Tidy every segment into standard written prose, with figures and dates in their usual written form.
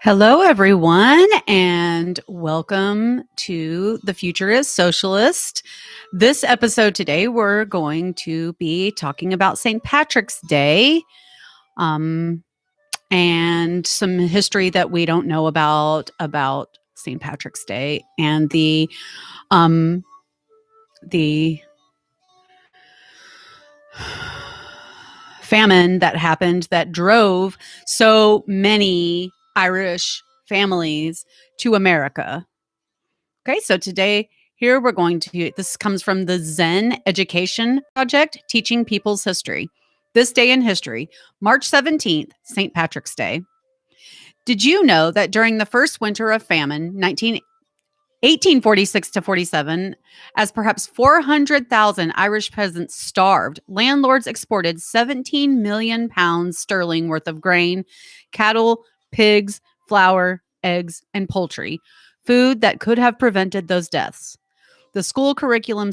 Hello, everyone, and welcome to The Future is Socialist. This episode today, we're going to be talking about St. Patrick's Day and some history that we don't know about St. Patrick's Day and the famine that happened that drove so many Irish families to America. Okay, so today here we're going to, this comes from the Zen Education Project, Teaching People's History. This day in history, March 17th, St. Patrick's Day. Did you know that during the first winter of famine, 1846 to 47, as perhaps 400,000 Irish peasants starved, landlords exported 17 million pounds sterling worth of grain, cattle, pigs, flour, eggs, and poultry, food that could have prevented those deaths. The school curriculum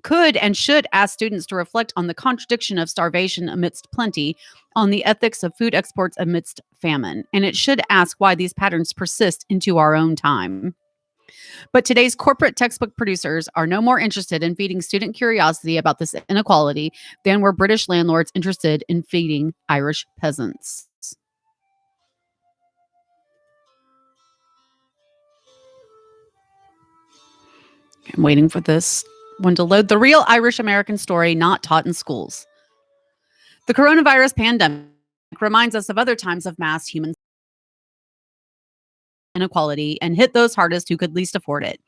could and should ask students to reflect on the contradiction of starvation amidst plenty, on the ethics of food exports amidst famine, and it should ask why these patterns persist into our own time. But today's corporate textbook producers are no more interested in feeding student curiosity about this inequality than were British landlords interested in feeding Irish peasants. I'm waiting for this one to load. The real Irish American story not taught in schools. The coronavirus pandemic reminds us of other times of mass human inequality and hit those hardest who could least afford it.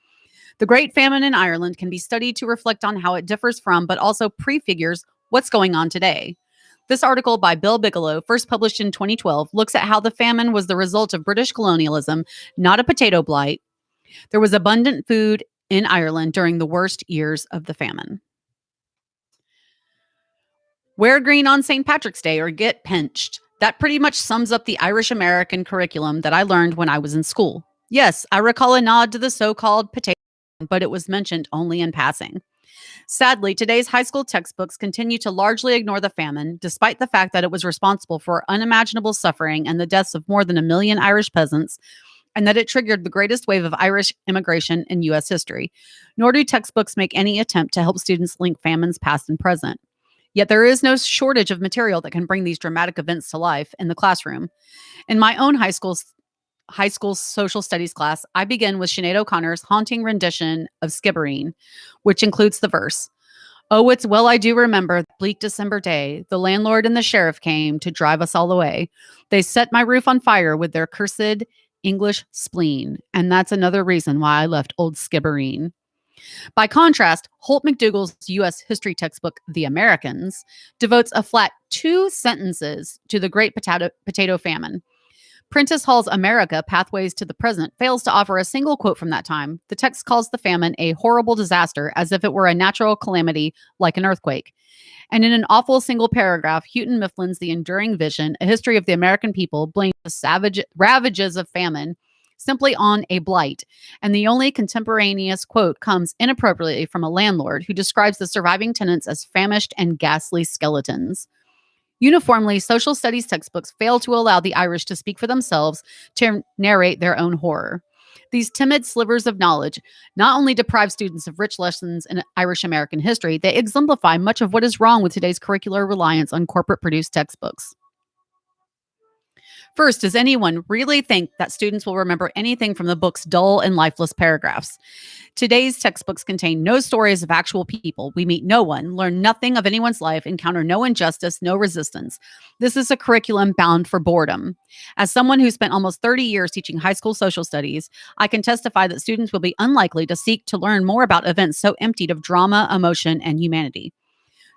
The Great Famine in Ireland can be studied to reflect on how it differs from, but also prefigures, what's going on today. This article by Bill Bigelow, first published in 2012, looks at how the famine was the result of British colonialism, not a potato blight. There was abundant food in Ireland during the worst years of the famine. Wear green on St. Patrick's Day or get pinched. That pretty much sums up the Irish American curriculum that I learned when I was in school. Yes, I recall a nod to the so-called potato, but it was mentioned only in passing. Sadly, today's high school textbooks continue to largely ignore the famine, despite the fact that it was responsible for unimaginable suffering and the deaths of more than 1 million Irish peasants, and that it triggered the greatest wave of Irish immigration in U.S. history. Nor do textbooks make any attempt to help students link famines past and present. Yet there is no shortage of material that can bring these dramatic events to life in the classroom. In my own high school social studies class, I begin with Sinead O'Connor's haunting rendition of Skibbereen, which includes the verse, "Oh, it's well I do remember that bleak December day. The landlord and the sheriff came to drive us all away. They set my roof on fire with their cursed English spleen, and that's another reason why I left old Skibbereen." By contrast, Holt McDougall's U.S. history textbook, The Americans, devotes a flat 2 sentences to the Great Potato Famine. Prentice Hall's America, Pathways to the Present, fails to offer a single quote from that time. The text calls the famine a horrible disaster, as if it were a natural calamity like an earthquake. And in an awful single paragraph, Houghton Mifflin's The Enduring Vision, a history of the American people, blames the savage ravages of famine simply on a blight. And the only contemporaneous quote comes inappropriately from a landlord who describes the surviving tenants as famished and ghastly skeletons. Uniformly, social studies textbooks fail to allow the Irish to speak for themselves, to narrate their own horror. These timid slivers of knowledge not only deprive students of rich lessons in Irish American history, they exemplify much of what is wrong with today's curricular reliance on corporate-produced textbooks. First, does anyone really think that students will remember anything from the book's dull and lifeless paragraphs? Today's textbooks contain no stories of actual people. We meet no one, learn nothing of anyone's life, encounter no injustice, no resistance. This is a curriculum bound for boredom. As someone who spent almost 30 years teaching high school social studies, I can testify that students will be unlikely to seek to learn more about events so emptied of drama, emotion, and humanity.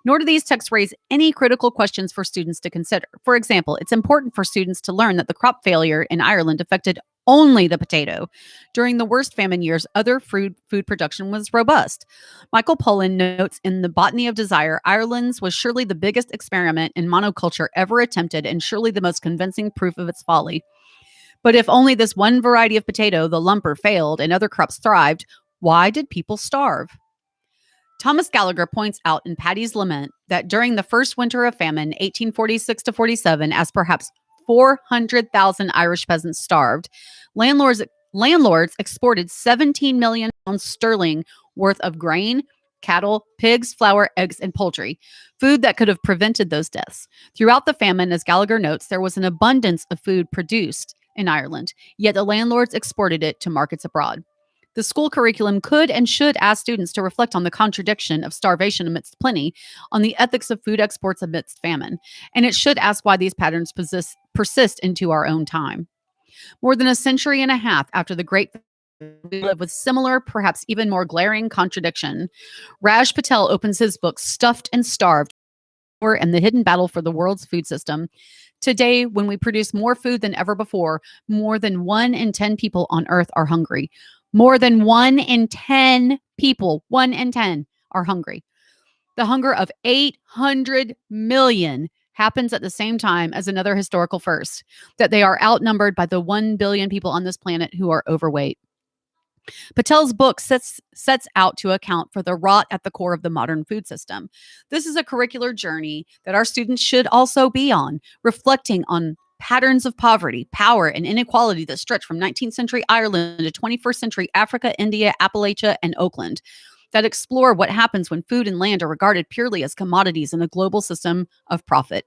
Nor do these texts raise any critical questions for students to consider. For example, it's important for students to learn that the crop failure in Ireland affected only the potato. During the worst famine years, other food production was robust. Michael Pollan notes in The Botany of Desire, Ireland's was surely the biggest experiment in monoculture ever attempted and surely the most convincing proof of its folly. But if only this one variety of potato, the lumper, failed and other crops thrived, why did people starve? Thomas Gallagher points out in Paddy's Lament that during the first winter of famine, 1846 to 47, as perhaps 400,000 Irish peasants starved. Landlords exported 17 million pounds sterling worth of grain, cattle, pigs, flour, eggs, and poultry, food that could have prevented those deaths. Throughout the famine, as Gallagher notes, there was an abundance of food produced in Ireland, yet the landlords exported it to markets abroad. The school curriculum could and should ask students to reflect on the contradiction of starvation amidst plenty, on the ethics of food exports amidst famine, and it should ask why these patterns persist into our own time. More than a century and a half after the Great Famine, we live with similar, perhaps even more glaring contradiction. Raj Patel opens his book, Stuffed and Starved, and the Hidden Battle for the World's Food System. Today, when we produce more food than ever before, more than 1 in 10 people on Earth are hungry. More than 1 in 10 people, 1 in 10, are hungry. The hunger of 800 million happens at the same time as another historical first, that they are outnumbered by the 1 billion people on this planet who are overweight. Patel's book sets out to account for the rot at the core of the modern food system. This is a curricular journey that our students should also be on, reflecting on patterns of poverty, power, and inequality that stretch from 19th century Ireland to 21st century Africa, India, Appalachia, and Oakland, that explore what happens when food and land are regarded purely as commodities in a global system of profit.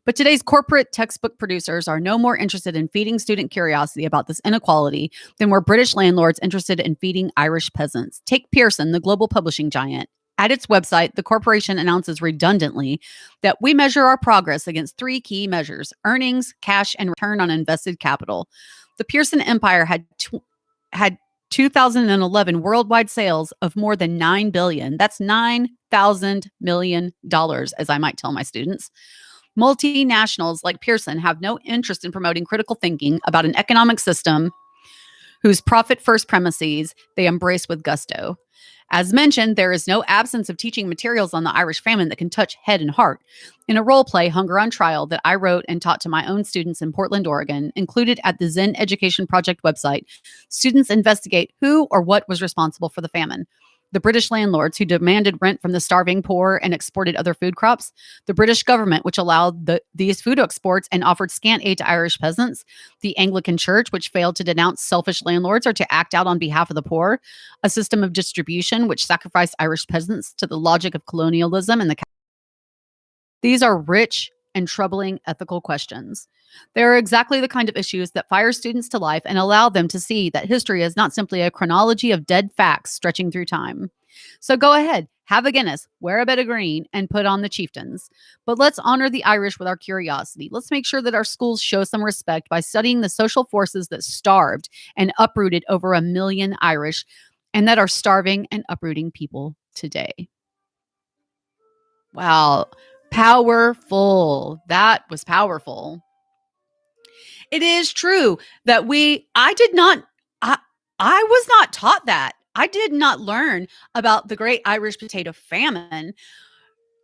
But today's corporate textbook producers are no more interested in feeding student curiosity about this inequality than were British landlords interested in feeding Irish peasants. Take Pearson, the global publishing giant. At its website, the corporation announces redundantly that we measure our progress against 3 key measures: earnings, cash, and return on invested capital. The Pearson empire had 2011 worldwide sales of more than $9 billion. That's $9,000 million, as I might tell my students. Multinationals like Pearson have no interest in promoting critical thinking about an economic system whose profit-first premises they embrace with gusto. As mentioned, there is no absence of teaching materials on the Irish famine that can touch head and heart. In a role play, Hunger on Trial, that I wrote and taught to my own students in Portland, Oregon, included at the Zen Education Project website, students investigate who or what was responsible for the famine. The British landlords who demanded rent from the starving poor and exported other food crops, the British government which allowed these food exports and offered scant aid to Irish peasants, the Anglican Church which failed to denounce selfish landlords or to act out on behalf of the poor, a system of distribution which sacrificed Irish peasants to the logic of colonialism and the. These are rich and troubling ethical questions. They are exactly the kind of issues that fire students to life and allow them to see that history is not simply a chronology of dead facts stretching through time. So go ahead, have a Guinness, wear a bit of green, and put on the chieftains. But let's honor the Irish with our curiosity. Let's make sure that our schools show some respect by studying the social forces that starved and uprooted over 1 million Irish, and that are starving and uprooting people today. Wow. Powerful. That was powerful. It is true that I was not taught that. I did not learn about the Great Irish Potato Famine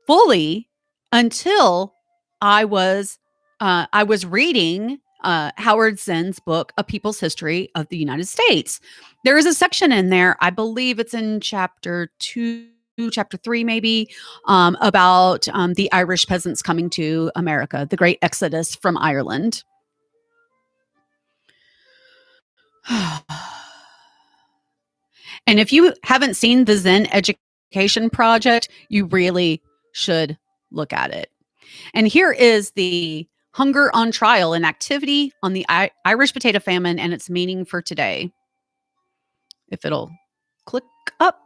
fully until I was reading Howard Zinn's book, A People's History of the United States. There is a section in there, I believe it's in chapter 2, chapter 3 maybe, about the Irish peasants coming to America, the great exodus from Ireland. And if you haven't seen the Zen Education Project, you really should look at it. And here is the Hunger on Trial, an activity on the Irish potato famine and its meaning for today. If it'll click up.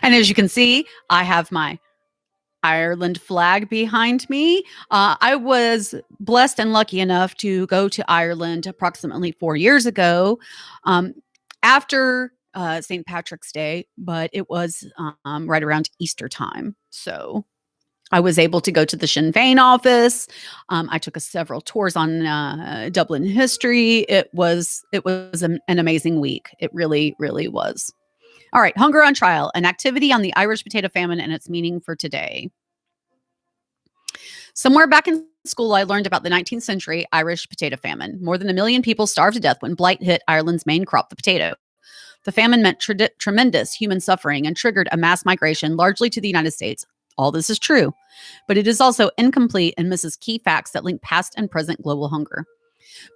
And as you can see, I have my Ireland flag behind me. I was blessed and lucky enough to go to Ireland approximately 4 years ago, after St. Patrick's Day, but it was right around Easter time. So I was able to go to the Sinn Féin office. I took several tours on Dublin history. It was an amazing week. It really, really was. All right, Hunger on Trial, an activity on the Irish potato famine and its meaning for today. Somewhere back in school, I learned about the 19th century Irish potato famine. More than 1 million people starved to death when blight hit Ireland's main crop, the potato. The famine meant tremendous human suffering and triggered a mass migration largely to the United States. All this is true, but it is also incomplete and misses key facts that link past and present global hunger.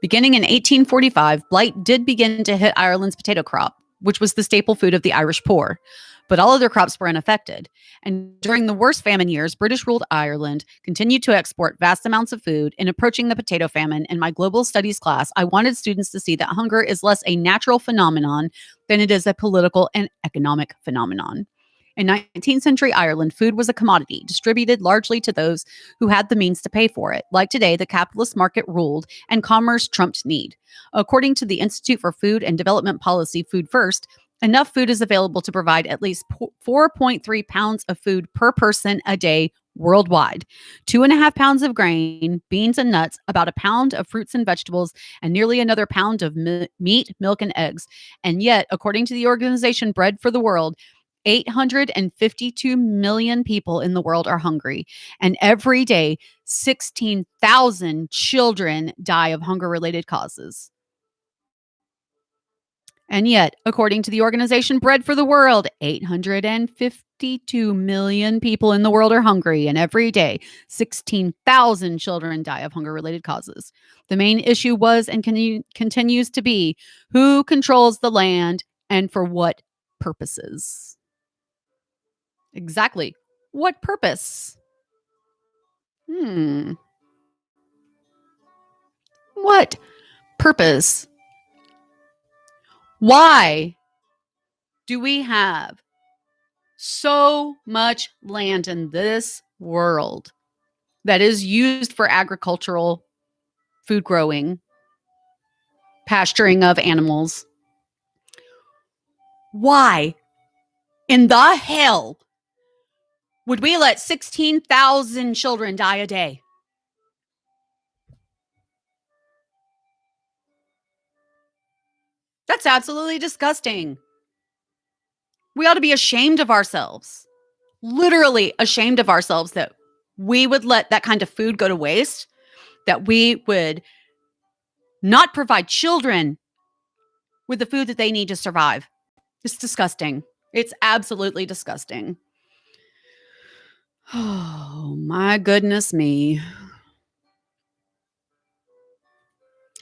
Beginning in 1845, blight did begin to hit Ireland's potato crop, which was the staple food of the Irish poor, but all other crops were unaffected. And during the worst famine years, British ruled Ireland continued to export vast amounts of food. In approaching the potato famine in my global studies class, I wanted students to see that hunger is less a natural phenomenon than it is a political and economic phenomenon. In 19th century Ireland, food was a commodity distributed largely to those who had the means to pay for it. Like today, the capitalist market ruled and commerce trumped need. According to the Institute for Food and Development Policy, Food First, enough food is available to provide at least 4.3 pounds of food per person a day worldwide. 2.5 pounds of grain, beans and nuts, about a pound of fruits and vegetables, and nearly another pound of meat, milk, and eggs. And yet, according to the organization Bread for the World, 852 million people in the world are hungry, and every day, 16,000 children die of hunger-related causes. And yet, according to the organization Bread for the World, 852 million people in the world are hungry, and every day, 16,000 children die of hunger-related causes. The main issue was and continues to be who controls the land and for what purposes. Exactly. What purpose? What purpose? Why do we have so much land in this world that is used for agricultural food growing, pasturing of animals? Why in the hell would we let 16,000 children die a day? That's absolutely disgusting. We ought to be ashamed of ourselves. Literally ashamed of ourselves that we would let that kind of food go to waste, that we would not provide children with the food that they need to survive. It's disgusting. It's absolutely disgusting. Oh, my goodness me.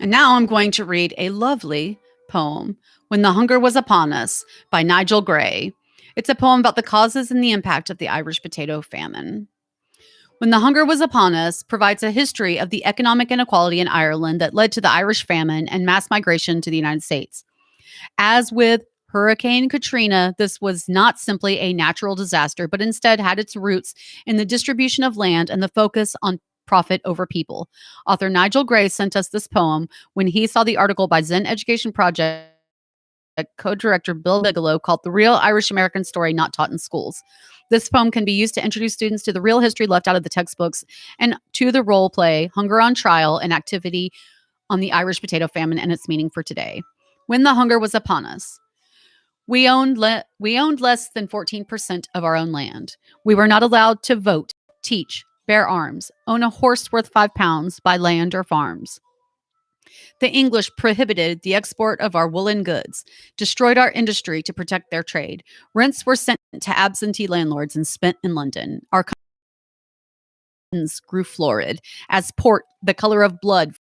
And now I'm going to read a lovely poem, When the Hunger Was Upon Us, by Nigel Gray. It's a poem about the causes and the impact of the Irish potato famine. When the Hunger Was Upon Us provides a history of the economic inequality in Ireland that led to the Irish famine and mass migration to the United States. As with Hurricane Katrina, this was not simply a natural disaster, but instead had its roots in the distribution of land and the focus on profit over people. Author Nigel Gray sent us this poem when he saw the article by Zen Education Project co-director Bill Bigelow called The Real Irish American Story Not Taught in Schools. This poem can be used to introduce students to the real history left out of the textbooks and to the role play, Hunger on Trial, an activity on the Irish potato famine and its meaning for today. When the hunger was upon us, we owned less than 14% of our own land. We were not allowed to vote, teach, bear arms, own a horse worth 5 pounds, buy land or farms. The English prohibited the export of our woolen goods, destroyed our industry to protect their trade. Rents were sent to absentee landlords and spent in London. Our gardens grew florid, as port, the color of blood,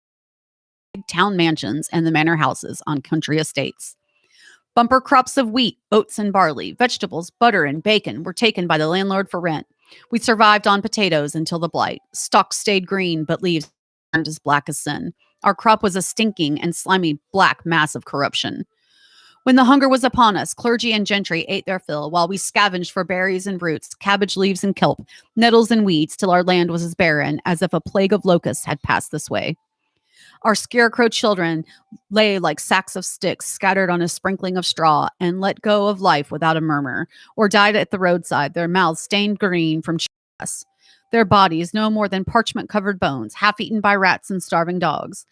town mansions and the manor houses on country estates. Bumper crops of wheat, oats and barley, vegetables, butter and bacon were taken by the landlord for rent. We survived on potatoes until the blight. Stalks stayed green, but leaves turned as black as sin. Our crop was a stinking and slimy black mass of corruption. When the hunger was upon us, clergy and gentry ate their fill, while we scavenged for berries and roots, cabbage leaves and kelp, nettles and weeds, till our land was as barren as if a plague of locusts had passed this way. Our scarecrow children lay like sacks of sticks scattered on a sprinkling of straw and let go of life without a murmur, or died at the roadside, their mouths stained green from stress, their bodies no more than parchment-covered bones, half-eaten by rats and starving dogs.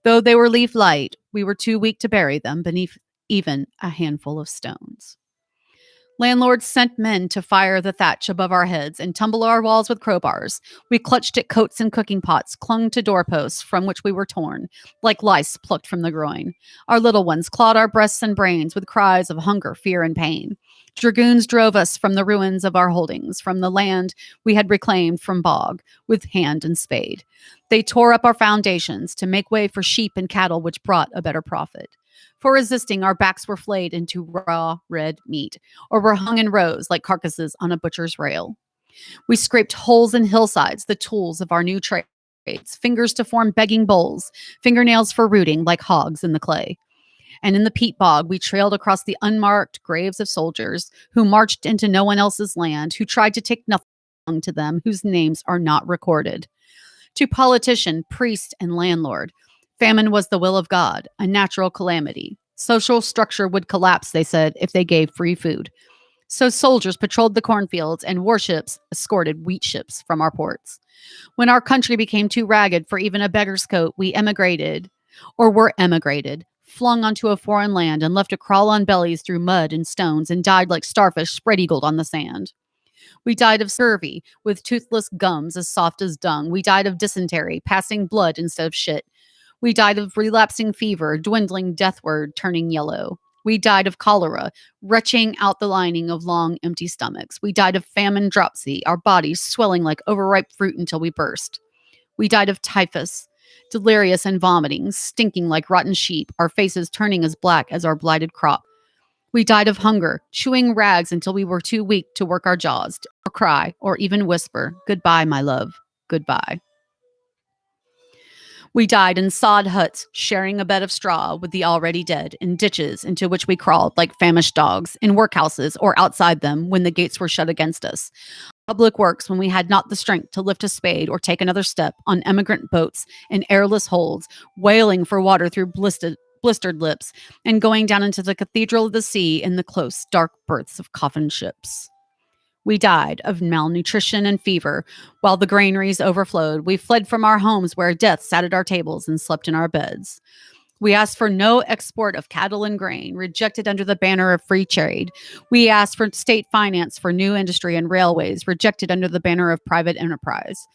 Though they were leaf light, we were too weak to bury them beneath even a handful of stones. Landlords sent men to fire the thatch above our heads and tumble our walls with crowbars. We clutched at coats and cooking pots, clung to doorposts from which we were torn, like lice plucked from the groin. Our little ones clawed our breasts and brains with cries of hunger, fear, and pain. Dragoons drove us from the ruins of our holdings, from the land we had reclaimed from bog, with hand and spade. They tore up our foundations to make way for sheep and cattle which brought a better profit. For resisting, our backs were flayed into raw red meat, or were hung in rows like carcasses on a butcher's rail. We scraped holes in hillsides, the tools of our new trades, fingers to form begging bowls, fingernails for rooting like hogs in the clay. And in the peat bog, we trailed across the unmarked graves of soldiers who marched into no one else's land, who tried to take nothing to them, whose names are not recorded. To politician, priest, and landlord, famine was the will of God, a natural calamity. Social structure would collapse, they said, if they gave free food. So soldiers patrolled the cornfields and warships escorted wheat ships from our ports. When our country became too ragged for even a beggar's coat, we emigrated, or were emigrated, flung onto a foreign land and left to crawl on bellies through mud and stones and died like starfish spread-eagled on the sand. We died of scurvy, with toothless gums as soft as dung. We died of dysentery, passing blood instead of shit. We died of relapsing fever, dwindling deathward, turning yellow. We died of cholera, retching out the lining of long, empty stomachs. We died of famine dropsy, our bodies swelling like overripe fruit until we burst. We died of typhus, delirious and vomiting, stinking like rotten sheep, our faces turning as black as our blighted crop. We died of hunger, chewing rags until we were too weak to work our jaws, or cry, or even whisper, "Goodbye, my love, goodbye." We died in sod huts, sharing a bed of straw with the already dead, in ditches into which we crawled like famished dogs, in workhouses or outside them when the gates were shut against us. Public works when we had not the strength to lift a spade or take another step, on emigrant boats in airless holds, wailing for water through blistered lips, and going down into the cathedral of the sea in the close, dark berths of coffin ships. We died of malnutrition and fever. While the granaries overflowed, we fled from our homes where death sat at our tables and slept in our beds. We asked for no export of cattle and grain, rejected under the banner of free trade. We asked for state finance for new industry and railways, rejected under the banner of private enterprise.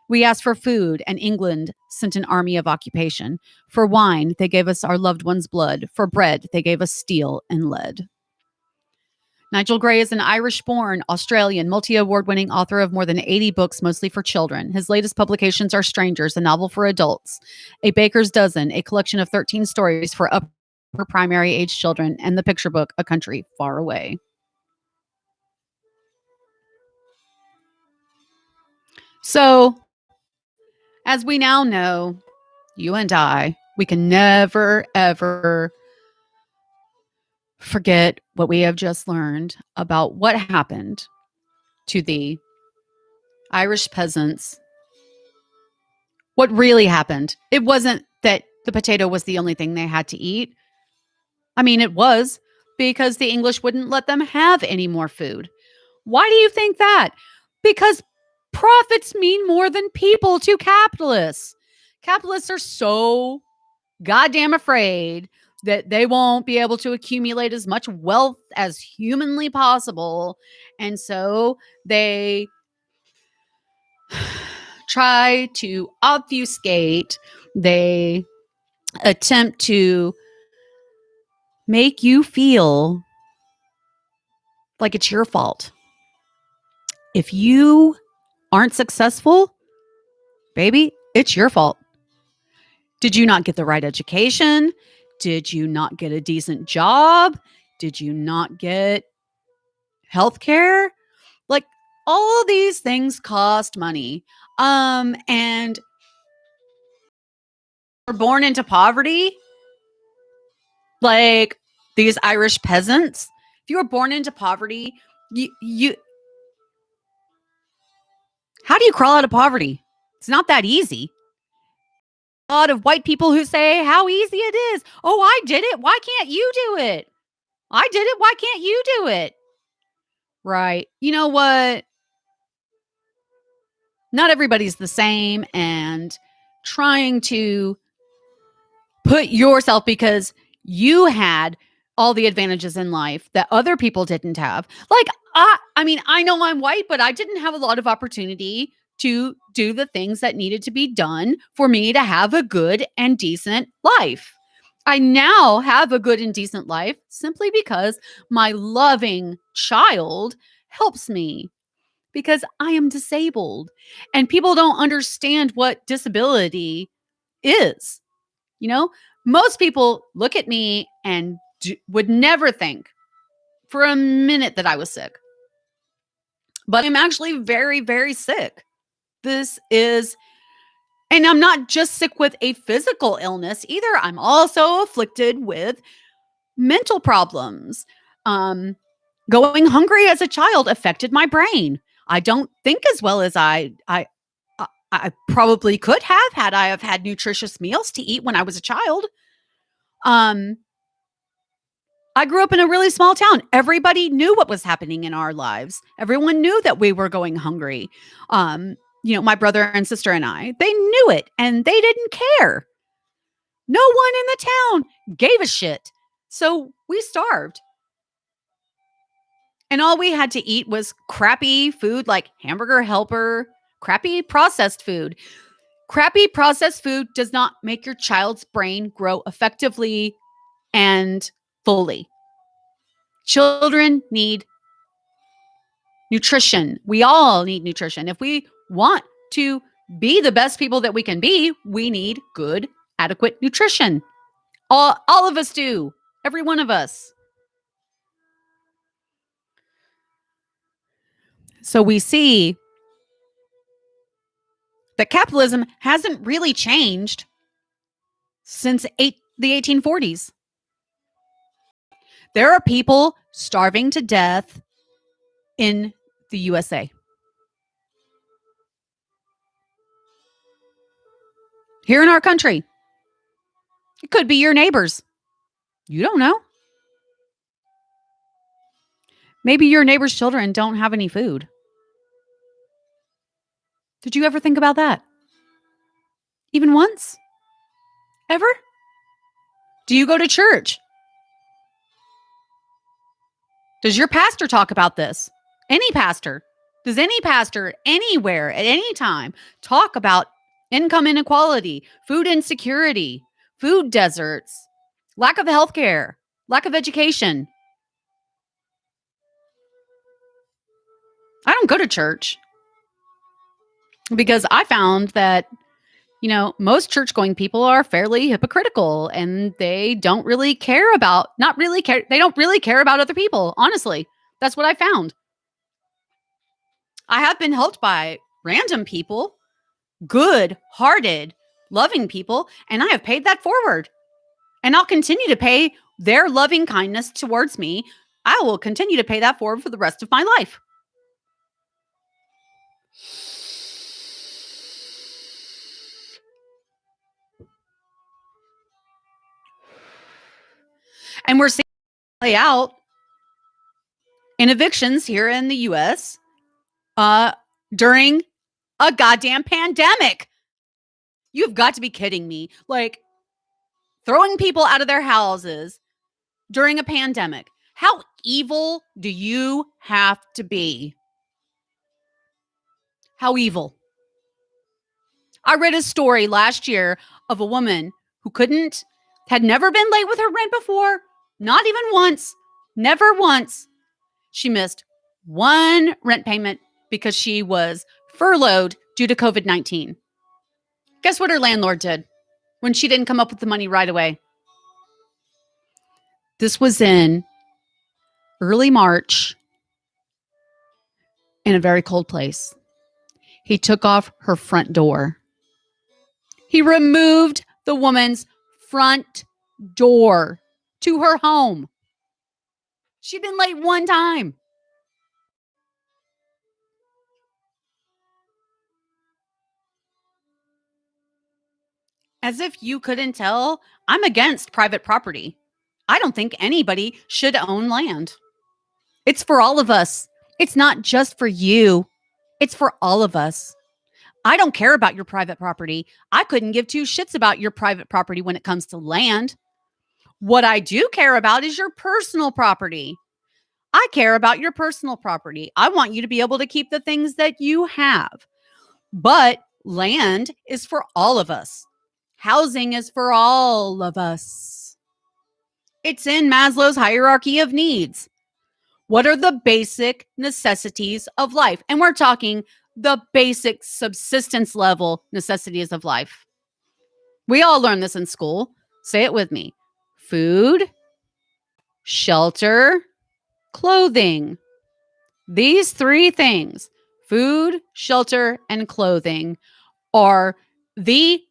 We asked for food, and England sent an army of occupation. For wine, they gave us our loved ones' blood. For bread, they gave us steel and lead. Nigel Gray is an Irish-born, Australian, multi-award-winning author of more than 80 books, mostly for children. His latest publications are Strangers, a novel for adults, A Baker's Dozen, a collection of 13 stories for upper primary age children, and the picture book, A Country Far Away. So, as we now know, you and I, we can never, ever forget what we have just learned about what happened to the Irish peasants. What really happened? It wasn't that the potato was the only thing they had to eat. I mean, it was because the English wouldn't let them have any more food. Why do you think that? Because profits mean more than people to capitalists. Capitalists are so goddamn afraid that they won't be able to accumulate as much wealth as humanly possible. And so they try to obfuscate, they attempt to make you feel like it's your fault. If you aren't successful, baby, it's your fault. Did you not get the right education? Did you not get a decent job? Did you not get health care? Like, all these things cost money. And we're born into poverty, like these Irish peasants. If you were born into poverty, you how do you crawl out of poverty? It's not that easy. A lot of white people who say how easy it is. Oh, I did it. Why can't you do it? I did it. Why can't you do it? Right. You know what? Not everybody's the same, and trying to put yourself, because you had all the advantages in life that other people didn't have. Like, I mean, I know I'm white, but I didn't have a lot of opportunity to do the things that needed to be done for me to have a good and decent life. I now have a good and decent life simply because my loving child helps me because I am disabled and people don't understand what disability is. You know, most people look at me and would never think for a minute that I was sick. But I'm actually very, very sick. This is, and I'm not just sick with a physical illness either. I'm also afflicted with mental problems. Going hungry as a child affected my brain. I don't think as well as I probably could have had I have had nutritious meals to eat when I was a child. I grew up in a really small town. Everybody knew what was happening in our lives. Everyone knew that we were going hungry. My brother and sister and I, they knew it and they didn't care. No one in the town gave a shit. So we starved. And all we had to eat was crappy food like Hamburger Helper, crappy processed food. Crappy processed food does not make your child's brain grow effectively and fully. Children need nutrition. We all need nutrition. If we want to be the best people that we can be, we need good, adequate nutrition. All of us do. Every one of us. So we see that capitalism hasn't really changed since the 1840s. There are people starving to death in the USA. Here in our country. It could be your neighbors. You don't know. Maybe your neighbor's children don't have any food. Did you ever think about that? Even once? Ever? Do you go to church? Does your pastor talk about this? Any pastor? Does any pastor anywhere at any time talk about income inequality, food insecurity, food deserts, lack of healthcare, lack of education? I don't go to church because I found that most church going people are fairly hypocritical and they don't really care about, they don't really care about other people. Honestly, that's what I found. I have been helped by random people, good hearted, loving people, and I have paid that forward. And I'll continue to pay their loving kindness towards me. I will continue to pay that forward for the rest of my life. And we're seeing it play out in evictions here in the US during a goddamn pandemic. You've got to be kidding me. Like, throwing people out of their houses during a pandemic. How evil do you have to be? How evil? I read a story last year of a woman who had never been late with her rent before, not even once, never once. She missed one rent payment because she was furloughed due to COVID-19. Guess what her landlord did when she didn't come up with the money right away? This was in early March in a very cold place. He took off her front door. He removed the woman's front door to her home. She'd been late one time. As if you couldn't tell, I'm against private property. I don't think anybody should own land. It's for all of us. It's not just for you. It's for all of us. I don't care about your private property. I couldn't give two shits about your private property when it comes to land. What I do care about is your personal property. I care about your personal property. I want you to be able to keep the things that you have. But land is for all of us. Housing is for all of us. It's in Maslow's hierarchy of needs. What are the basic necessities of life? And we're talking the basic subsistence level necessities of life. We all learn this in school. Say it with me. Food, shelter, clothing. These three things, food, shelter, and clothing, are the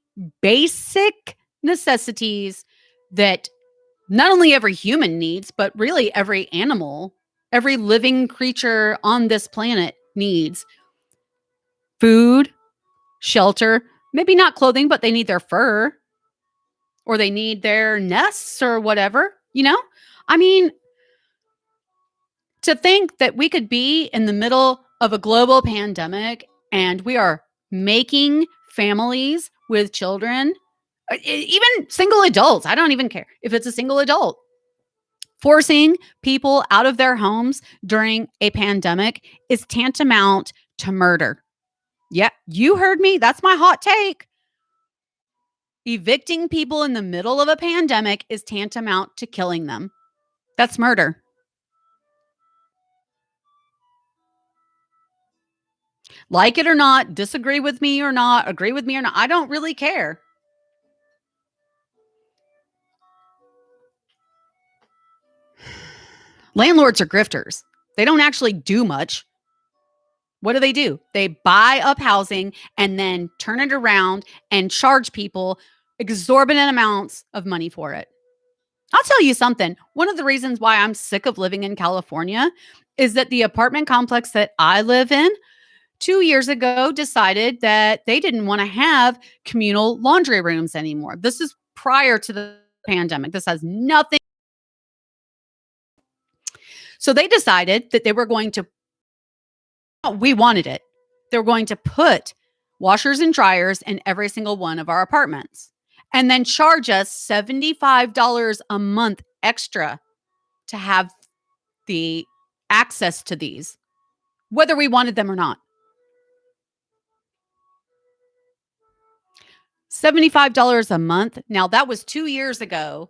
basic necessities that not only every human needs, but really every animal, every living creature on this planet needs. Food, shelter, maybe not clothing, but they need their fur or they need their nests or whatever, you know? I mean, to think that we could be in the middle of a global pandemic and we are making families with children, even single adults, I don't even care if it's a single adult, forcing people out of their homes during a pandemic is tantamount to murder. Yeah, you heard me. That's my hot take. Evicting people in the middle of a pandemic is tantamount to killing them. That's murder. Like it or not, disagree with me or not, agree with me or not, I don't really care. Landlords are grifters. They don't actually do much. What do? They buy up housing and then turn it around and charge people exorbitant amounts of money for it. I'll tell you something. One of the reasons why I'm sick of living in California is that the apartment complex that I live in 2 years ago decided that they didn't want to have communal laundry rooms anymore. This is prior to the pandemic. This has nothing. So they decided that they were going to, we wanted it. They were going to put washers and dryers in every single one of our apartments and then charge us $75 a month extra to have the access to these, whether we wanted them or not. $75 a month. Now, that was 2 years ago.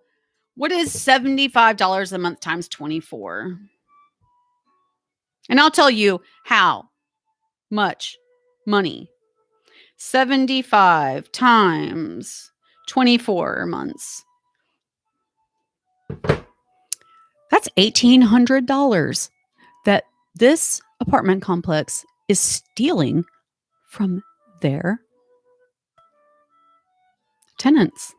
What is $75 a month times 24? And I'll tell you how much money. 75 times 24 months. That's $1,800 that this apartment complex is stealing from their tenants.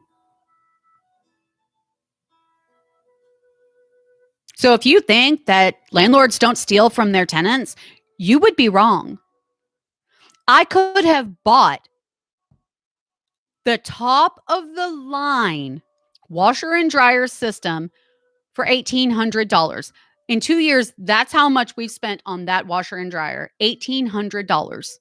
So if you think that landlords don't steal from their tenants, you would be wrong. I could have bought the top of the line washer and dryer system for $1,800. In 2 years, that's how much we've spent on that washer and dryer. $1,800.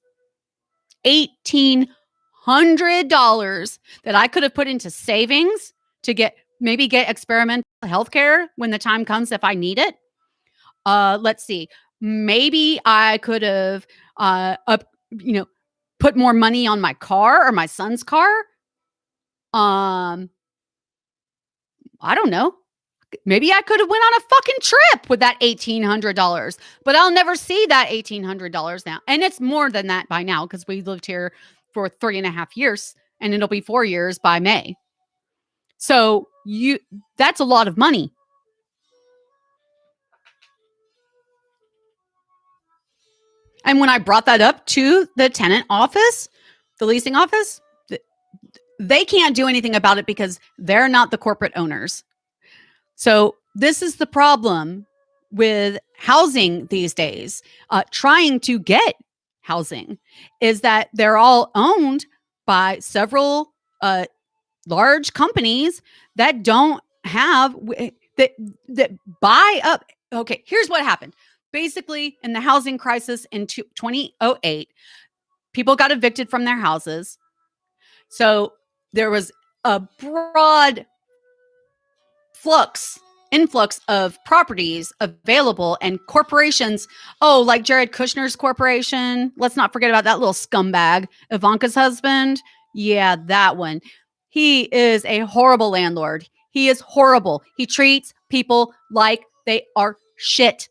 $1,800 that I could have put into savings to get experimental healthcare when the time comes if I need it. Let's see. Maybe I could have put more money on my car or my son's car. I don't know. Maybe I could have went on a fucking trip with that $1,800, but I'll never see that $1,800 now. And it's more than that by now because we lived here for 3.5 years and it'll be 4 years by May. So that's a lot of money. And when I brought that up to the tenant office, the leasing office, they can't do anything about it because they're not the corporate owners. So this is the problem with housing these days, trying to get housing, is that they're all owned by several large companies that don't have, that buy up. Okay, here's what happened. Basically, in the housing crisis in 2008, people got evicted from their houses. So there was a broad influx of properties available and corporations. Oh, like Jared Kushner's corporation. Let's not forget about that little scumbag, Ivanka's husband. Yeah, that one. He is a horrible landlord. He is horrible. He treats people like they are shit.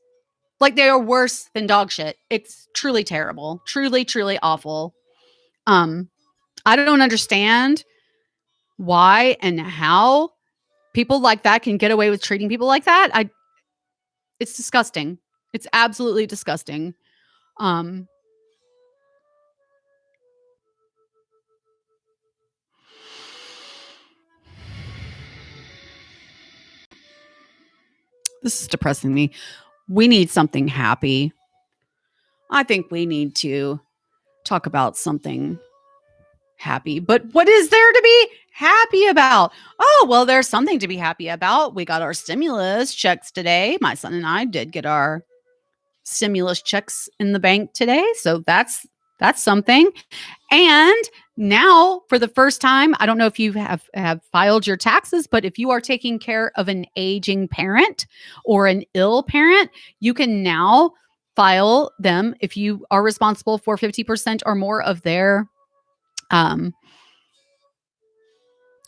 Like they are worse than dog shit. It's truly terrible. Truly, truly awful. I don't understand why and how people like that can get away with treating people like that. It's disgusting. It's absolutely disgusting. This is depressing me. We need something happy. I think we need to talk about something happy. But what is there to be happy about? Oh, well, there's something to be happy about. We got our stimulus checks today. My son and I did get our stimulus checks in the bank today. So that's something. And now for the first time, I don't know if you have filed your taxes, but if you are taking care of an aging parent or an ill parent, you can now file them if you are responsible for 50% or more of their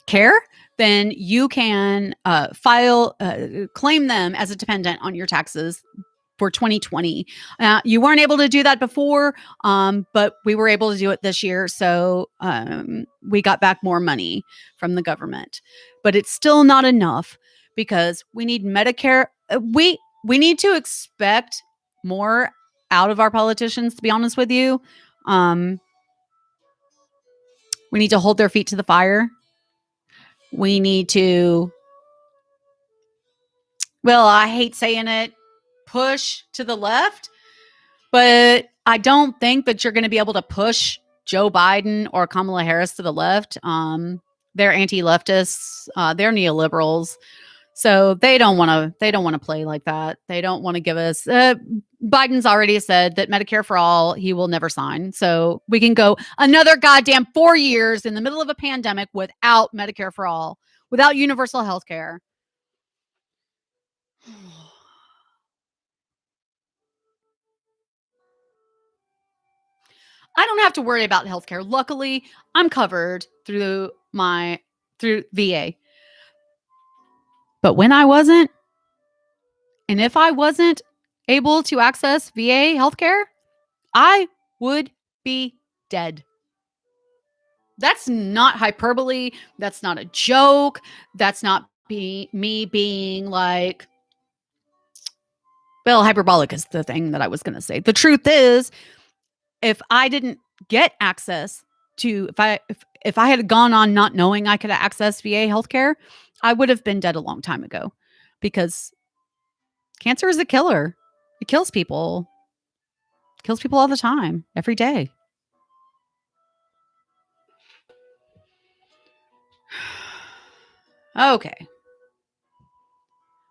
care, then you can claim them as a dependent on your taxes for 2020. You weren't able to do that before, but we were able to do it this year. So we got back more money from the government, but it's still not enough because we need Medicare. We need to expect more out of our politicians, to be honest with you. We need to hold their feet to the fire. We need to, well, I hate saying it, push to the left, but I don't think that you're going to be able to push Joe Biden or Kamala Harris to the left. They're anti-leftists. They're neoliberals. So they don't want to play like that. They don't want to give us, Biden's already said that Medicare for all, he will never sign. So we can go another goddamn 4 years in the middle of a pandemic without Medicare for all, without universal health care. I don't have to worry about healthcare. Luckily, I'm covered through VA. But when I wasn't, and if I wasn't able to access VA healthcare, I would be dead. That's not hyperbole. That's not a joke. That's not me being like, well, hyperbolic is the thing that I was going to say. The truth is, if I didn't get access to, if I had gone on not knowing I could access VA healthcare, I would have been dead a long time ago, because cancer is a killer. It kills people. It kills people all the time, every day. Okay.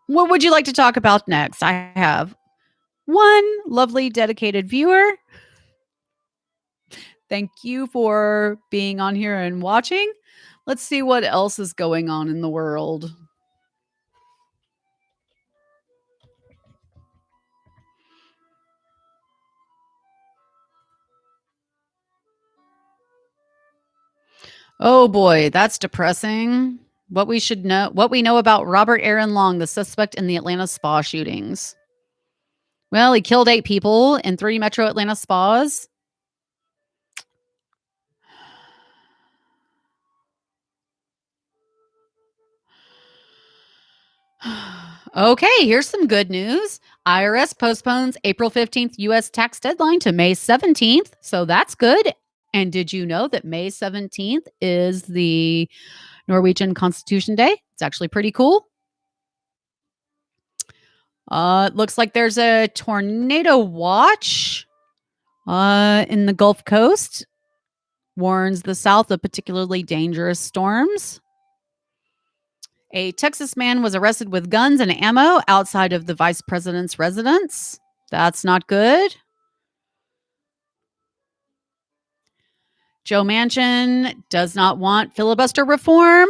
What would you like to talk about next? I have one lovely dedicated viewer. Thank you for being on here and watching. Let's see what else is going on in the world. Oh boy, that's depressing. What we know about Robert Aaron Long, the suspect in the Atlanta spa shootings. Well, he killed 8 people in 3 metro Atlanta spas. Okay, here's some good news. IRS postpones April 15th U.S. tax deadline to May 17th. So that's good. And did you know that May 17th is the Norwegian Constitution Day? It's actually pretty cool. It looks like there's a tornado watch in the Gulf Coast. Warns the South of particularly dangerous storms. A Texas man was arrested with guns and ammo outside of the vice president's residence. That's not good. Joe Manchin does not want filibuster reform.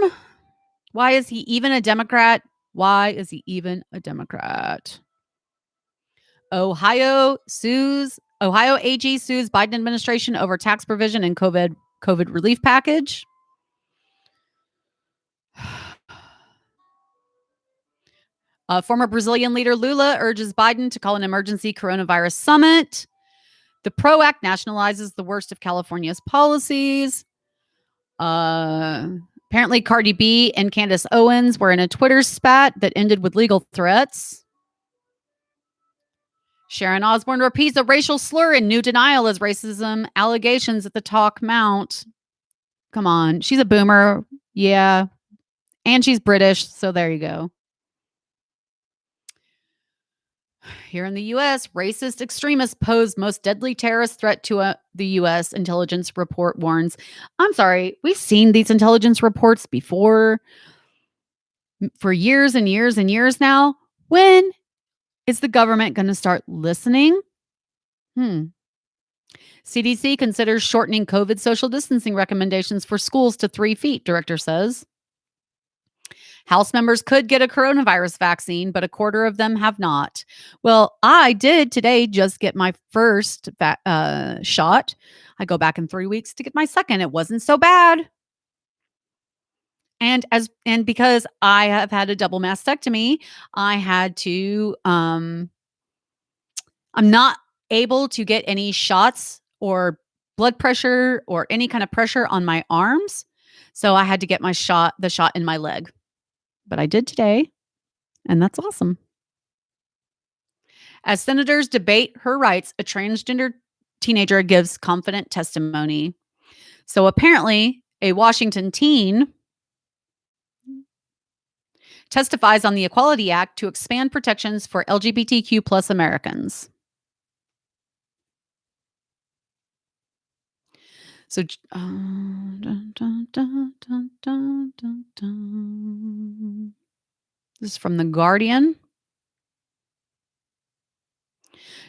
Why is he even a Democrat? Why is he even a Democrat? Ohio AG sues Biden administration over tax provision in COVID relief package. Former Brazilian leader Lula urges Biden to call an emergency coronavirus summit. The PRO Act nationalizes the worst of California's policies. Apparently, Cardi B and Candace Owens were in a Twitter spat that ended with legal threats. Sharon Osbourne repeats a racial slur in new denial as racism allegations at the talk mount. Come on. She's a boomer. Yeah. And she's British. So there you go. Here in the U.S., racist extremists pose most deadly terrorist threat to the U.S. intelligence report warns. I'm sorry. We've seen these intelligence reports before for years and years and years now. When is the government going to start listening? CDC considers shortening COVID social distancing recommendations for schools to 3 feet, director says. House members could get a coronavirus vaccine, but a quarter of them have not. Well, I did today just get my first shot. I go back in 3 weeks to get my second. It wasn't so bad. And because I have had a double mastectomy, I had to I'm not able to get any shots or blood pressure or any kind of pressure on my arms. So I had to get the shot in my leg. But I did today, and that's awesome. As senators debate her rights, a transgender teenager gives confident testimony. So apparently, a Washington teen testifies on the Equality Act to expand protections for LGBTQ plus Americans. So, this is from The Guardian.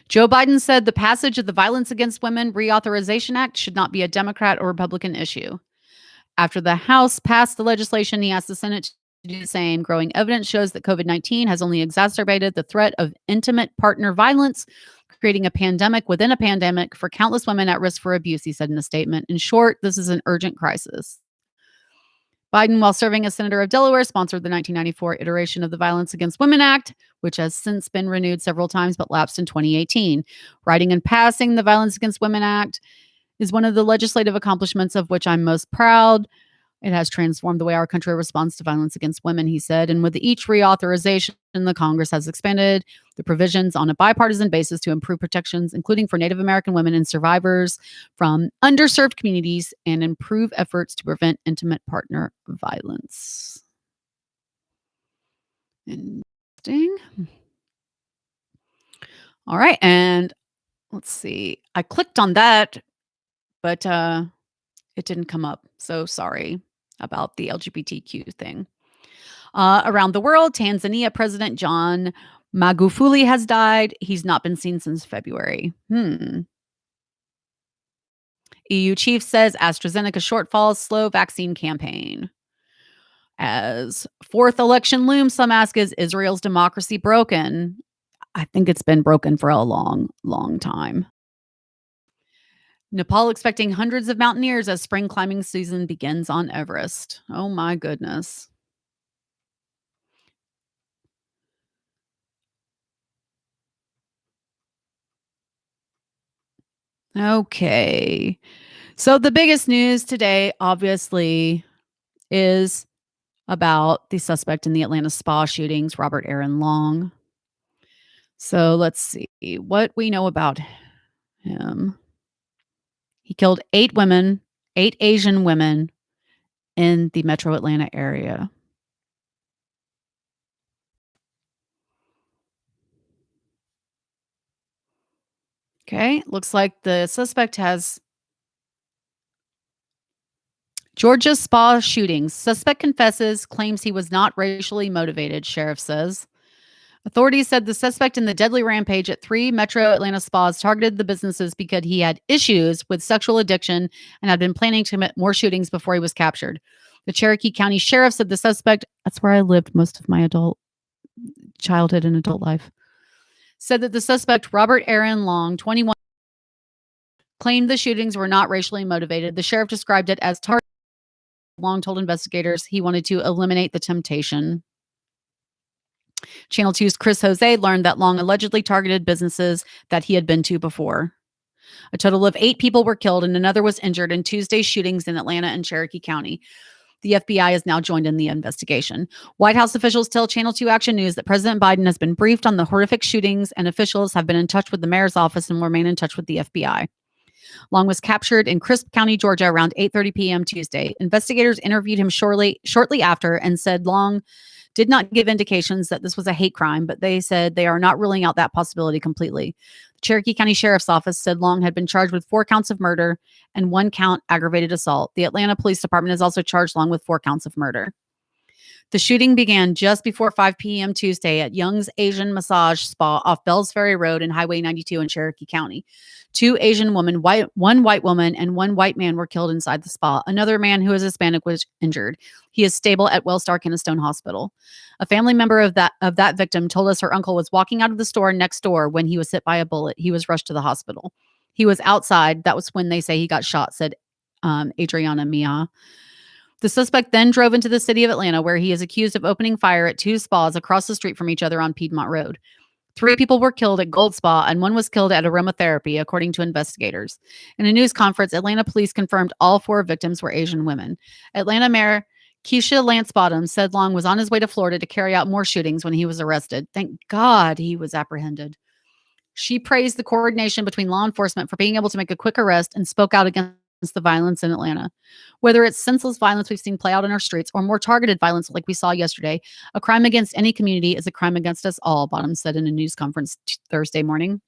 Joe Biden said the passage of the Violence Against Women Reauthorization Act should not be a Democrat or Republican issue. After the House passed the legislation, he asked the Senate to do the same. Growing evidence shows that COVID-19 has only exacerbated the threat of intimate partner violence, creating a pandemic within a pandemic for countless women at risk for abuse, he said in a statement. In short, this is an urgent crisis. Biden, while serving as Senator of Delaware, sponsored the 1994 iteration of the Violence Against Women Act, which has since been renewed several times but lapsed in 2018. Writing and passing the Violence Against Women Act is one of the legislative accomplishments of which I'm most proud. It has transformed the way our country responds to violence against women, he said. And with each reauthorization, the Congress has expanded the provisions on a bipartisan basis to improve protections, including for Native American women and survivors from underserved communities, and improve efforts to prevent intimate partner violence. Interesting. All right. And let's see. I clicked on that, but it didn't come up. So sorry about the LGBTQ thing. Around the world, Tanzania President John Magufuli has died. He's not been seen since February. EU chief says AstraZeneca shortfalls slow vaccine campaign. As fourth election looms, some ask, is Israel's democracy broken? I think it's been broken for a long, long time. Nepal expecting hundreds of mountaineers as spring climbing season begins on Everest. Oh my goodness. Okay. So the biggest news today, obviously, is about the suspect in the Atlanta spa shootings, Robert Aaron Long. So let's see what we know about him. He killed 8 women, 8 Asian women in the metro Atlanta area. Okay, looks like the suspect has Georgia spa shootings. Suspect confesses, claims he was not racially motivated, sheriff says. Authorities said the suspect in the deadly rampage at 3 metro Atlanta spas targeted the businesses because he had issues with sexual addiction and had been planning to commit more shootings before he was captured. The Cherokee County Sheriff said the suspect, that's where I lived most of my adult childhood and adult life, said that the suspect, Robert Aaron Long, 21, claimed the shootings were not racially motivated. The sheriff described it as targeted. Long told investigators he wanted to eliminate the temptation. Channel 2's Chris Jose learned that Long allegedly targeted businesses that he had been to before. A total of 8 people were killed and another was injured in Tuesday's shootings in Atlanta and Cherokee County. The FBI has now joined in the investigation. White House officials tell Channel 2 Action News that President Biden has been briefed on the horrific shootings, and officials have been in touch with the mayor's office and will remain in touch with the FBI. Long was captured in Crisp County, Georgia around 8:30 p.m. Tuesday. Investigators interviewed him shortly after and said Long did not give indications that this was a hate crime, but they said they are not ruling out that possibility completely. The Cherokee County Sheriff's Office said Long had been charged with 4 counts of murder and 1 count aggravated assault. The Atlanta Police Department has also charged Long with 4 counts of murder. The shooting began just before 5 p.m. Tuesday at Young's Asian Massage Spa off Bells Ferry Road and Highway 92 in Cherokee County. 2 Asian women, one white woman, and 1 white man were killed inside the spa. Another man who is Hispanic was injured. He is stable at Wellstar Kennestone Hospital. A family member of that victim told us her uncle was walking out of the store next door when he was hit by a bullet. He was rushed to the hospital. He was outside. That was when they say he got shot, said Adriana Mia. The suspect then drove into the city of Atlanta, where he is accused of opening fire at 2 spas across the street from each other on Piedmont Road. 3 people were killed at Gold Spa and 1 was killed at aromatherapy, according to investigators. In a news conference, Atlanta police confirmed all 4 victims were Asian women. Atlanta Mayor Keisha Lance Bottoms said Long was on his way to Florida to carry out more shootings when he was arrested. Thank God he was apprehended. She praised the coordination between law enforcement for being able to make a quick arrest and spoke out against the violence in Atlanta. Whether it's senseless violence we've seen play out in our streets or more targeted violence like we saw yesterday, a crime against any community is a crime against us all, Bottoms said in a news conference Thursday morning.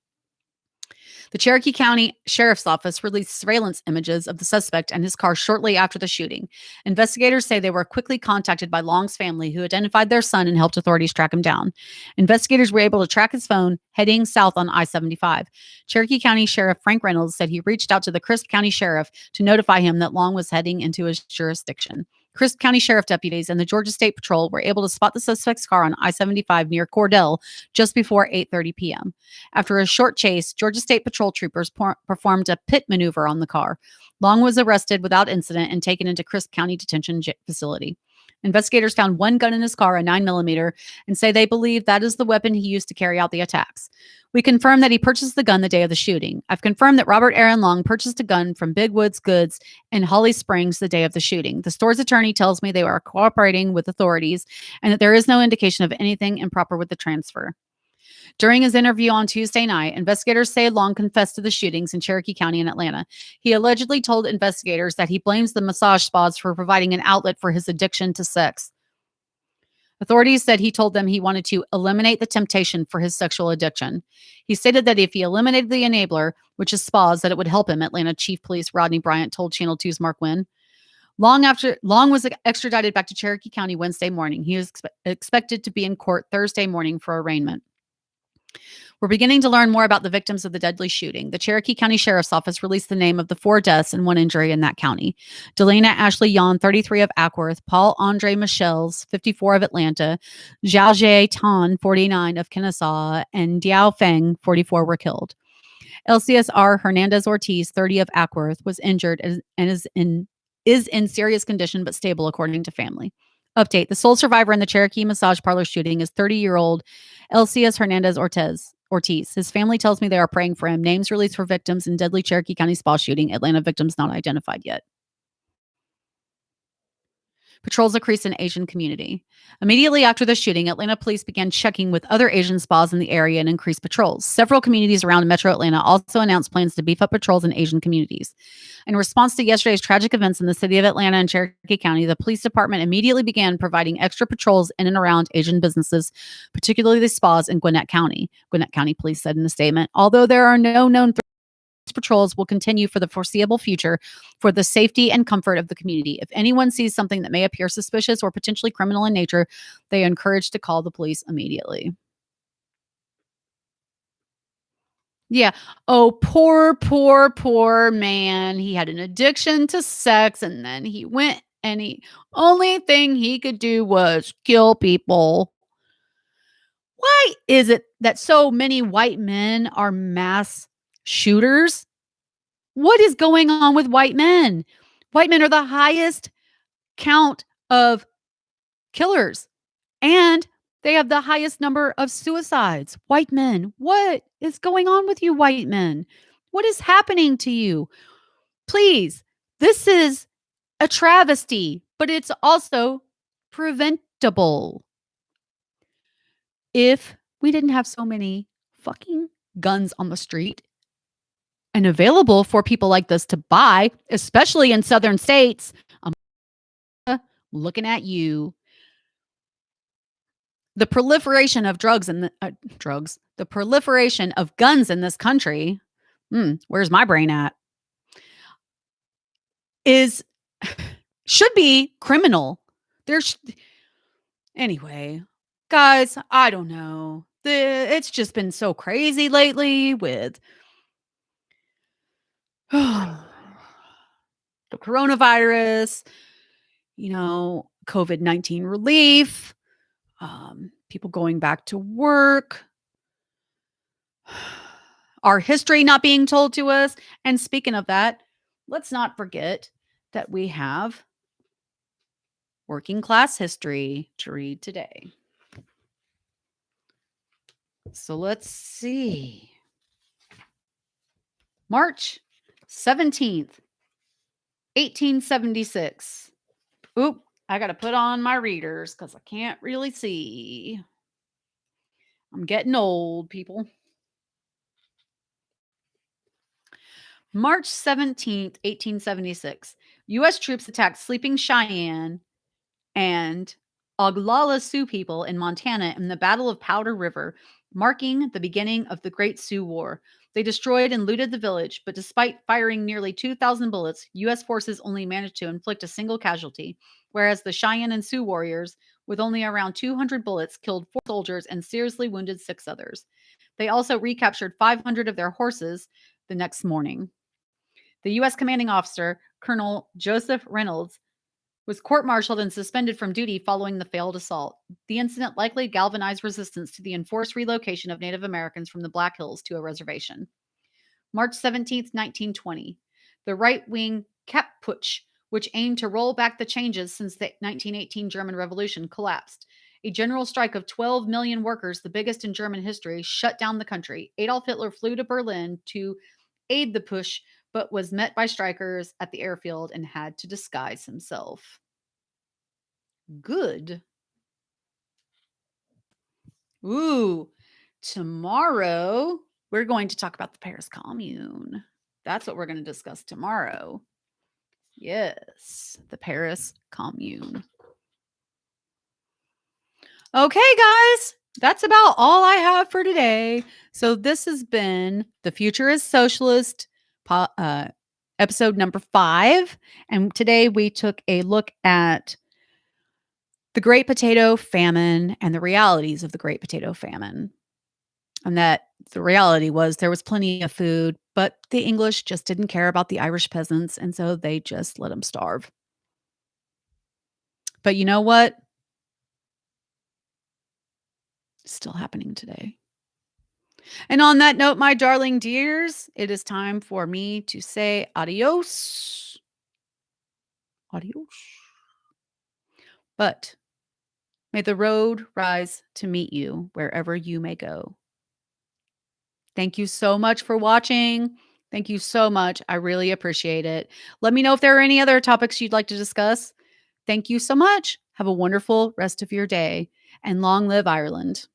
The Cherokee County Sheriff's Office released surveillance images of the suspect and his car shortly after the shooting. Investigators say they were quickly contacted by Long's family, who identified their son and helped authorities track him down. Investigators were able to track his phone heading south on I-75. Cherokee County Sheriff Frank Reynolds said he reached out to the Crisp County Sheriff to notify him that Long was heading into his jurisdiction. Crisp County Sheriff deputies and the Georgia State Patrol were able to spot the suspect's car on I-75 near Cordell just before 8:30 p.m. After a short chase, Georgia State Patrol troopers performed a pit maneuver on the car. Long was arrested without incident and taken into Crisp County Detention Facility. Investigators found 1 gun in his car, a 9mm, and say they believe that is the weapon he used to carry out the attacks. We confirmed that he purchased the gun the day of the shooting. I've confirmed that Robert Aaron Long purchased a gun from Big Woods Goods in Holly Springs the day of the shooting. The store's attorney tells me they are cooperating with authorities and that there is no indication of anything improper with the transfer. During his interview on Tuesday night, investigators say Long confessed to the shootings in Cherokee County and Atlanta. He allegedly told investigators that he blames the massage spas for providing an outlet for his addiction to sex. Authorities said he told them he wanted to eliminate the temptation for his sexual addiction. He stated that if he eliminated the enabler, which is spas, that it would help him, Atlanta Chief Police Rodney Bryant told Channel 2's Mark Wynn. Long was extradited back to Cherokee County Wednesday morning. He is expected to be in court Thursday morning for arraignment. We're beginning to learn more about the victims of the deadly shooting. The Cherokee County Sheriff's Office released the name of the 4 deaths and 1 injury in that county. Delana Ashley Yon, 33 of Ackworth, Paul Andre Michels, 54 of Atlanta, Zhao Jie Tan, 49 of Kennesaw, and Diao Feng, 44 were killed. LCSR Hernandez Ortiz, 30 of Ackworth, was injured and is in serious condition but stable, according to family. Update: the sole survivor in the Cherokee massage parlor shooting is 30-year-old LCS Hernandez Ortiz. His family tells me they are praying for him. Names released for victims in deadly Cherokee County spa shooting. Atlanta victims not identified yet. Patrols increased in Asian community. Immediately after the shooting, Atlanta police began checking with other Asian spas in the area and increased patrols. Several communities around Metro Atlanta also announced plans to beef up patrols in Asian communities. In response to yesterday's tragic events in the city of Atlanta and Cherokee County, the police department immediately began providing extra patrols in and around Asian businesses, particularly the spas in Gwinnett County. Gwinnett County police said in a statement, although there are no known patrols will continue for the foreseeable future for the safety and comfort of the community. If anyone sees something that may appear suspicious or potentially criminal in nature, they are encouraged to call the police immediately. Yeah. Oh, poor man. He had an addiction to sex, and then he went and only thing he could do was kill people. Why is it that so many white men are mass shooters? What is going on with white men? White men are the highest count of killers, and they have the highest number of suicides. White men. What is going on with you, white men? What is happening to you? Please, this is a travesty, but it's also preventable. If we didn't have so many fucking guns on the street and available for people like this to buy, especially in southern states, I'm looking at you. The proliferation of the proliferation of guns in this country, where's my brain at? Is should be criminal. There's anyway, guys, I don't know. It's just been so crazy lately with the coronavirus, COVID-19 relief, people going back to work, our history not being told to us. And speaking of that, let's not forget that we have working class history to read today. So let's see. March 17th, 1876. Oop, I got to put on my readers because I can't really see. I'm getting old, people. March 17th, 1876. U.S. troops attacked sleeping Cheyenne and Oglala Sioux people in Montana in the Battle of Powder River, marking the beginning of the Great Sioux War. They destroyed and looted the village, but despite firing nearly 2,000 bullets, U.S. forces only managed to inflict a single casualty, whereas the Cheyenne and Sioux warriors, with only around 200 bullets, killed 4 soldiers and seriously wounded 6 others. They also recaptured 500 of their horses the next morning. The U.S. commanding officer, Colonel Joseph Reynolds, was court-martialed and suspended from duty following the failed assault. The incident likely galvanized resistance to the enforced relocation of Native Americans from the Black Hills to a reservation. March 17, 1920. The right-wing Kapp-Putsch, which aimed to roll back the changes since the 1918 German Revolution, collapsed. A general strike of 12 million workers, the biggest in German history, shut down the country. Adolf Hitler flew to Berlin to aid the push, but was met by strikers at the airfield and had to disguise himself. Good. Ooh, tomorrow we're going to talk about the Paris Commune. That's what we're going to discuss tomorrow. Yes, the Paris Commune. Okay, guys, that's about all I have for today. So this has been The Future is Socialist, episode number 5. And today we took a look at the Great Potato Famine and the realities of the Great Potato Famine. And that the reality was there was plenty of food, but the English just didn't care about the Irish peasants, and so they just let them starve. But you know what? It's still happening today. And on that note, my darling dears, it is time for me to say adios. Adios. But may the road rise to meet you wherever you may go. Thank you so much for watching. Thank you so much. I really appreciate it. Let me know if there are any other topics you'd like to discuss. Thank you so much. Have a wonderful rest of your day, and long live Ireland.